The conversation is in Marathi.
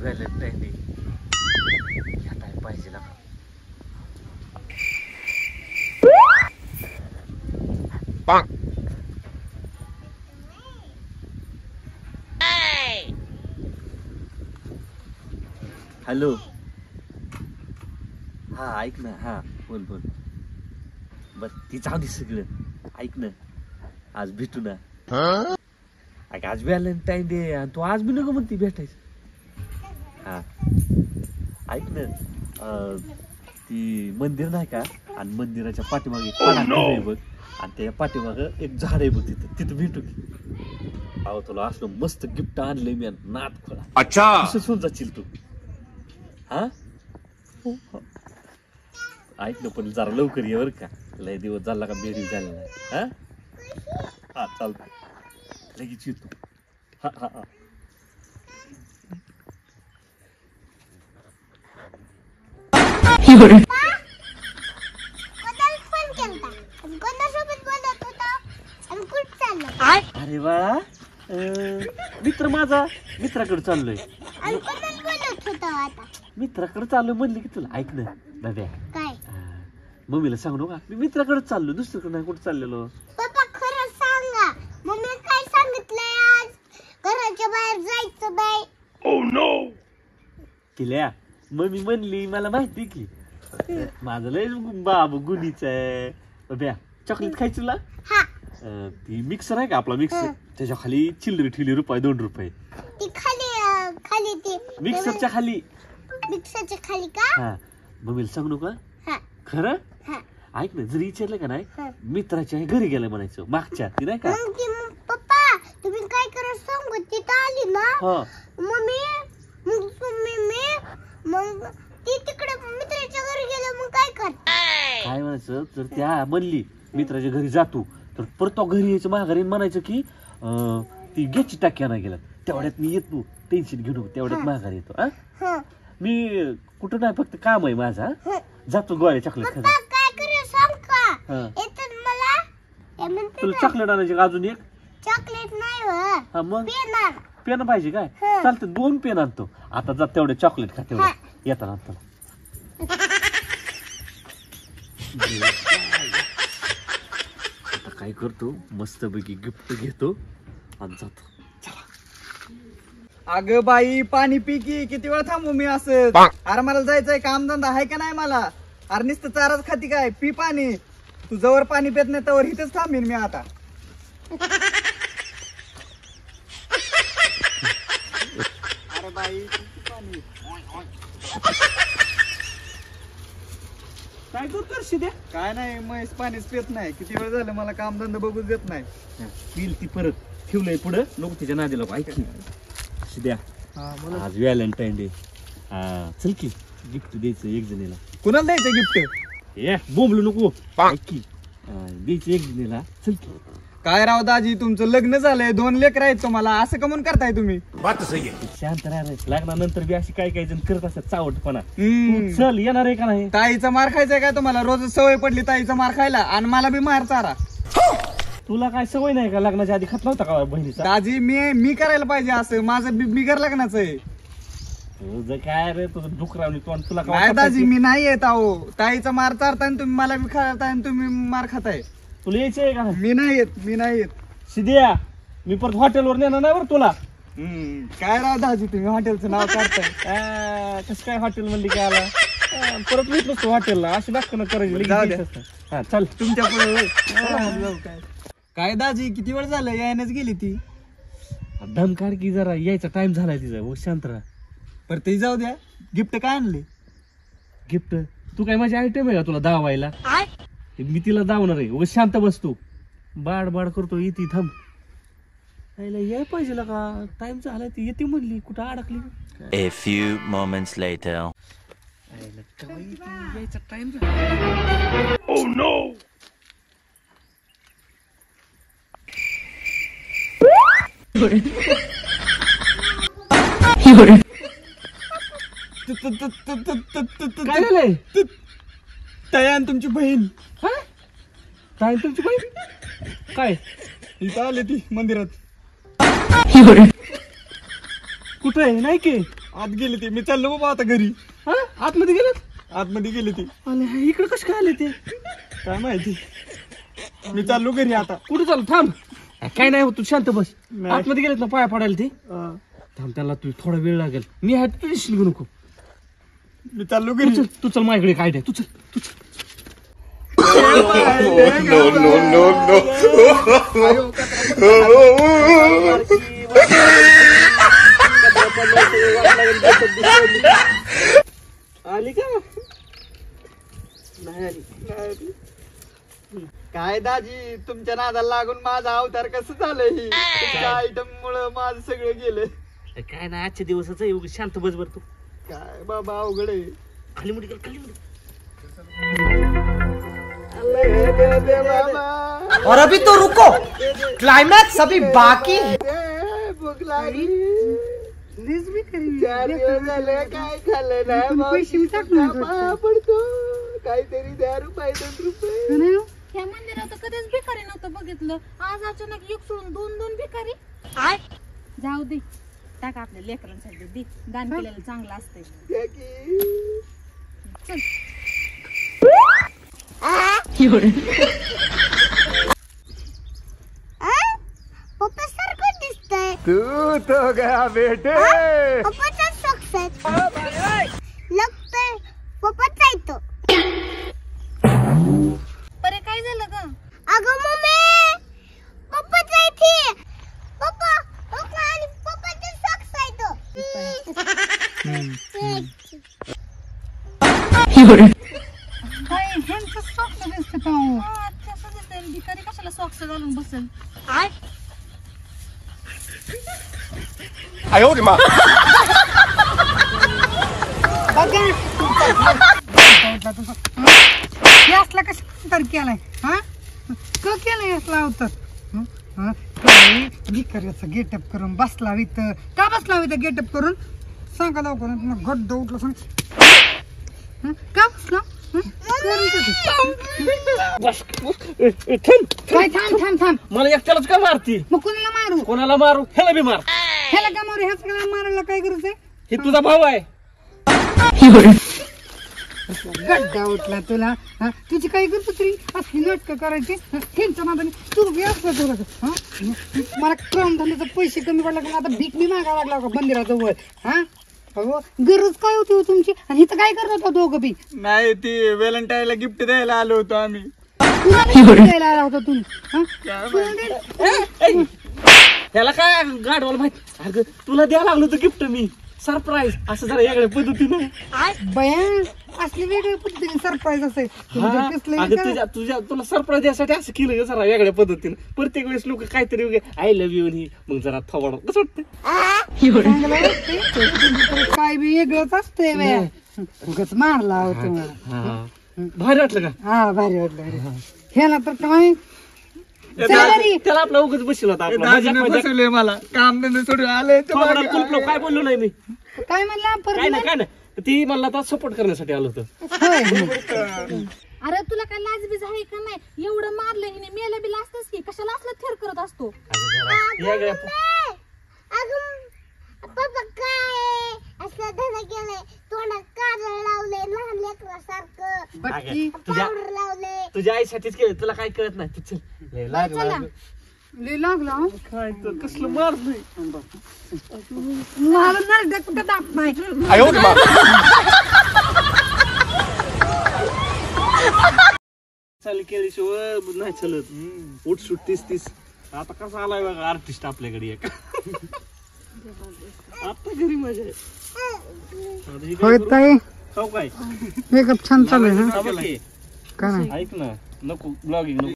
व्हॅलेंटाईन डे ह्या टाइम पाहिजे ना. हॅलो, हा ऐक ना, हा बोल बोल. बस ती जाऊ दे सगळं, ऐक ना आज भेटू ना. अगं आज व्हॅलेंटाईन डे आणि तू आज बी नको म्हणते भेटायचं. हा ऐक ना, ती मंदिर नाही का, आणि मंदिराच्या पाठीमागे एक पडाक आहे बघ, आणि त्या पाठीमाग एक झाड आहे बघ, तिथं तिथं भेटू की. अहो तुला असलं मस्त गिफ्ट आणलंय मी, नाद खोळा. अच्छा कसं सोन जाशील तू. हा ऐक ना, पण जरा लवकर ये बरं का, लय दिवस झाला का बेरी झाला नाही. हा हा चालतं, लगेच येतो. हा हा हा. अरे बाळा, मित्र माझा मित्राकडे चाललोय. मित्राकडे चाललोय म्हणले की तुला. ऐक ना दाद्या, मम्मीला सांगू नका मी मित्राकडे चाललो, दुसरीकडे नाही कुठे चाललेलो. पप्पा खरं सांगा, मम्मी काय सांगितलंय आज घराच्या बाहेर जायचं नाही. Oh no. किल्या मम्मी म्हणली मला माहिती की माझं लय बाबू गुणीच आहे. ब्या चॉकलेट खायची तुला. हा ती मिक्सर आहे का आपला मिक्सर, त्याच्या खाली चिल्लर ठेवली ₹2 ती खाली खाली ती मिक्सरच्या खाली. मिक्सरच्या खाली का. हा मम्मीला सांगू नका. हा खरं. हा ऐक ना, जरी विचारलं का नाही मित्राच्या घरी गेलं म्हणायचं, मागच्या ती नाही का. मग पप्पा तुम्ही काय करत सांगू, तिथं आली ना मम्मी, मग ती तिकडे मित्राच्या घरी गेलं, मग काय कर. काय म्हणायचं, जर त्या म्हणली मित्राच्या घरी जातो, तर परत तो घरी यायचं माघारी म्हणायचं की ती गॅसची टाकी आणायला गेला, तेवढ्यात मी येतो, टेन्शन घेऊ नको, तेवढ्यात माघारी येतो. हा मी कुठं नाही, फक्त काम आहे माझा, जातो गोळ्या चॉकलेट खायला. काय कर सांग का, येतात मला तुला चॉकलेट आणायची अजून एक. चॉकलेट नाही हा मग पेन. पेन पाहिजे काय, चालतं 2 पेन आणतो. आता जा तेवढे चॉकलेट खा, तेवढं येताना आणतो. आता काय करतो, मस्त पैकी गिफ्ट घेतो आणि जातो. अगं बाई पाणी पी की, किती वेळ थांबू मी असं. अरे मला जायचंय, कामधंदा आहे का नाही मला. अरे नुसतं चाराच खाती काय, पी पाणी. तू जवळ पाणी पित नाही तवर इथेच थांबीन मी आता. अरे बाई पाणी काय करतो शिद्या. काय नाही, महेश पाणीच पित नाही, किती वेळ झालं मला कामधंदा बघूच देत नाही. पिल ती परत ठेवलंय पुढं, नको तिच्या नादीला. ऐक शिद्या, आज व्हॅलेंटाईन डे, चल की गिफ्ट द्यायचं एक जणीला. कुणाला द्यायचं गिफ्ट. ए बोंबलू नको, ऐक की द्यायचं एक जणीला, चल की. काय राव दाजी, तुमचं लग्न झालंय, 2 लेकरं आहेत तुम्हाला, असं कमून करताय तुम्ही. शांत राहा, लग्नानंतर बी अशी काही काही जण करत असतात चावटपणा. चल येणार आहे का नाही. ताईचा मार खायचाय काय तुम्हाला, रोज सवय पडली ताईचा मार खायला, आणि मला बी मार चारा. तुला काय सवय नाही का, लग्नाच्या आधी खात नव्हता का बहिणीचा. दाजी मी करायला पाहिजे असं, माझं बिगर लग्नाचं आहे. तुझं काय रे, तुझं डुकरावली तोंड. तुला काय दाजी मी नाही येत आहो, ताईचा मार चारताय आणि तुम्ही मला बी खाताय आणि तुम्ही मार खाताय. तुला यायचंय का. मी नाही येत. सिद्धिया मी परत हॉटेलवर नेणार नाही बरं तुला. काय राव दाजी, तुम्ही हॉटेलचं नाव काढताय. कसं काय हॉटेल म्हणली काय आला, परत येत नसतो हॉटेलला, अशी दाखवणं करायची. हा चल तुमच्या पुढे. काय दाजी किती वेळ झालं, यायनच गेली ती. दम काढ की जरा, यायचा टाइम झालाय तिचा. शांत राहा. पर ते जाऊ द्या, गिफ्ट काय आणले. गिफ्ट तू काय माझी आयटम आहे का तुला दावायला. मी तिला दावणार आहे. शांत बसतो, बाड बाड करतो, येते थांब. याय पाहिजे का, टाइम झालाय, ती येते म्हणली, कुठं अडकली. A few moments later. यायचा टाइम झाला. Oh no. काय झालंय. तयान तुमची बहीण. काय तुमची बहीण काय इथं आली ती मंदिरात. कुठं आहे नाही की. आत गेली ती. मी चाललो बाबा आता घरी. हा आतमध्ये गेलेत आतमध्ये गेली ती. आणि इकडे कसं काय आले ते काय माहिती. मी चाललो घरी आता. कुठे चालू थांब काय नाही होत तू शांत बस नाही. आतमध्ये गेलेत ना पाया पडायला ते थांब त्याला तू थोडा वेळ लागेल मी आहे तू दिसली घेऊ नको मी चाललो तू घरी. चल तू चल माझ्याकडे काय नाही तू चल तू चल आली का नाही आली काय दाजी तुमच्या नादाला लागून माझा अवतार कसं झालंय ही. तुमच्या आयटम मुळे माझं सगळं गेलं. काय नाही आजच्या दिवसाचं एवढं शांत बस बर तू काय बाबा अवघड आहे. खाली मुठी खाली मुठी और अभी तो रुको, क्लाइमैक्स अभी बाकी है. भूक लागली. 4 दिवस झाले काय खाल्लं नाही. पडतो काहीतरी द्या रुपये 2 रुपये. ह्या मंदिरात कधीच भिकारी नव्हतं बघितलं. आज अचानक एक सोडून 2 भिकारी. जाऊ दे टाक आपल्या लेकरांसाठी दे. दान केलेलं चांगलं असतंय. द्या की. चल पप्पा सारखं दिसतंय. तू तो गया बेटे. पप्पाचा सक्सेस लगतंय. पप्पाच आहे तो. परे काय झालं ग? अगं मम्मी पप्पाच आहे ते. पप्पा पप्पा आणि पप्पाचा सक्सेस आहे तो. काय ह्यांचं सॉक्स दिसतं का हो? कसं दिसतंय भिकारी कशाला सॉक्स घालून बसेल? असला कशा तर केलाय हा क केलाय असला अवतार भिकाऱ्याचं गेटअप करून बसला इथं का बसला इथं गेटअप करून सांगा लवकर गड्ड उठलं सांग का बसला काय थांब थांब थांब मला एकट्यालाच का मारती मग कोणाला मारू कोणाला मारू ह्याला बी मार ह्याला का मारू ह्याच मारायला काय गरज आहे हे तुझा भाऊ आहे गड्डा उठला तुला हा? तुझी काही गरज तरी असली नाटकं करायची त्यांच्या नादाने तू बी असलं तुला मला क्रम धंद्याचे पैसे कमी पडला का आता भीक मी मागायला लागला का मंदिराजवळ हा अहो गरज काय होती हो तुमची आणि इथं काय करत होता दोघं बी नाही ती व्हॅलेंटाईनला गिफ्ट द्यायला आलो होतो आम्ही. द्यायला आला होता तुम्ही हा? त्याला काय गाडवाला माहिती अगं तुला द्यायला लागलो होतं गिफ्ट मी सरप्राईज असं जरा वेगळ्या पद्धतीने बयान असली वेगळ्या पद्धतीने सरप्राईज असेल तुमच्या कसलं अगं काय? तुझ्या तुला सरप्राईज द्यायसाठी असं केलं ग जरा वेगळ्या पद्धतीने प्रत्येक वेळेस लोक काहीतरी वगैरे आय लव्ह यू ही मग जरा थोडं कसं वाटतं चांगलं वाटतंय. काय बी वेगळंच असतंय बया उगाच मारला होतो मला भारी वाटलं का हा भारी वाटलं ह्याला तर काय सॅलरी त्याला आपला उगाच बसला होता आपला दाजीने मजाक- मजाक. फसवले मला. काम धंदे सोडून आले तर थोडा मागे कुलपलो, काय बोललो नाही मी काय म्हणला काय नाही काय नाही ती मला आता सपोर्ट करण्यासाठी आलो होतं अरे तुला काय लाज बीज आहे का नाही? एवढं मारलं हिने मेला बी असतंच की कशाला असलं थेर करत असतो. वेगळ्या अगं पप्पा काय असं धन केलंय. तोंडात काजळ लावले लहान लेकरासारखं. बट्टी तुझ्या पावडर लावले. तुझ्या आईसाठीच केलं तुला काय कळत नाही तू चल लय लागलं चला. अगं. लय लागला हो. काय तर कसलं मारलंय मला नरड्यात कुठं दाब नाही चाल केल्याशिवाय नाही चलत उठ सुट 30 आता कसा आलाय बघा आर्टिस्ट आपल्याकडे एक आता घरी मजा आहे आता ही काय होय करू? ताई खाऊ काय मेकअप छान चालू आहे हा, बघ की. का नाही ऐक ना नको ब्लॉगिंग नको